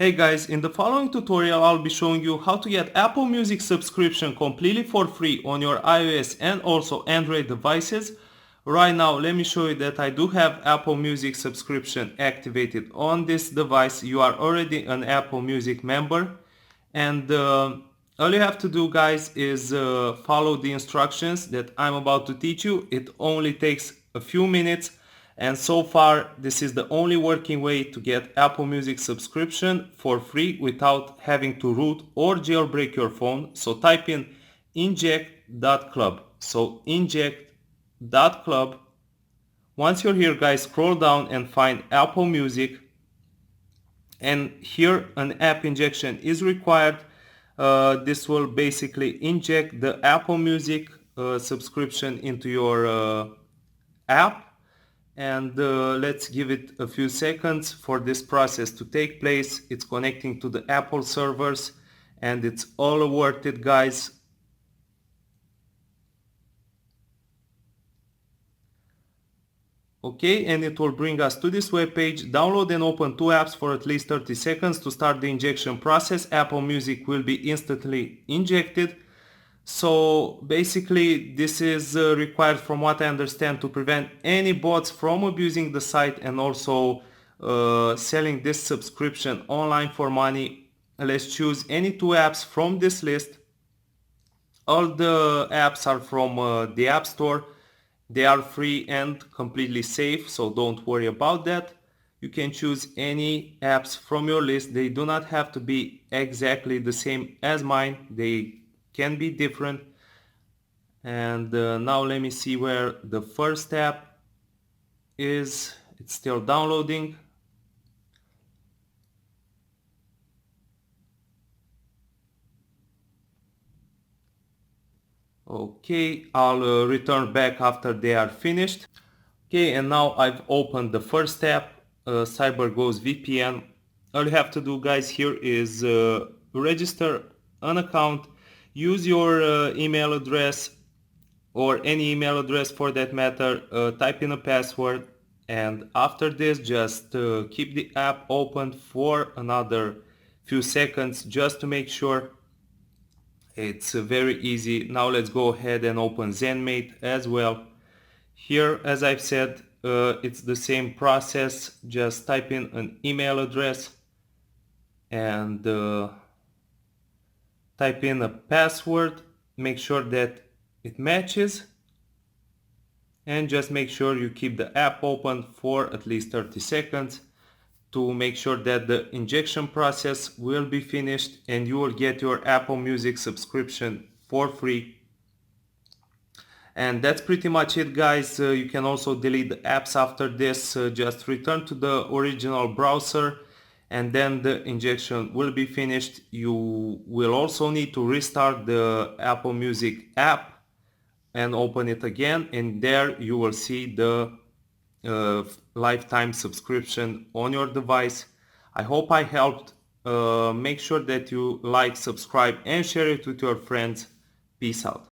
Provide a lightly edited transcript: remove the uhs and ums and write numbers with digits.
Hey guys, in the following tutorial I'll be showing you how to get Apple Music subscription completely for free on your iOS and also Android devices. Right now let me show you that I do have Apple Music subscription activated on this device. You are already an Apple Music member, and all you have to do guys is follow the instructions that I'm about to teach you. It only takes a few minutes, and so far this is the only working way to get Apple Music subscription for free without having to root or jailbreak your phone. So type in inject.club. So inject.club. Once you're here guys, scroll down and find Apple Music, and here an app injection is required. This will basically inject the Apple Music subscription into your app, and let's give it a few seconds for this process to take place. It's connecting to the Apple servers and it's all worth it guys. Okay, and it will bring us to this web page. Download and open two apps for at least 30 seconds to start the injection process. Apple Music will be instantly injected. So basically this is required, from what I understand, to prevent any bots from abusing the site and also selling this subscription online for money. Let's choose any two apps from this list. All the apps are from the App Store. They are free and completely safe, so don't worry about that. You can choose any apps from your list. They do not have to be exactly the same as mine. They can be different. And now let me see where the first app is. It's still downloading. Okay, I'll return back after they are finished. Okay, and now I've opened the first tab, CyberGhost VPN. All you have to do guys here is register an account, use your email address or any email address for that matter, type in a password, and after this just keep the app open for another few seconds just to make sure. It's very easy. Now let's go ahead and open ZenMate as well. Here, as I've said, it's the same process. Just type in an email address and type in a password. Make sure that it matches, and just make sure you keep the app open for at least 30 seconds to make sure that the injection process will be finished and you will get your Apple Music subscription for free. And that's pretty much it guys. You can also delete the apps after this. Just return to the original browser and then the injection will be finished. You will also need to restart the Apple Music app and open it again, and there you will see the lifetime subscription on your device. I hope I helped. Make sure that you like, subscribe and share it with your friends. Peace out.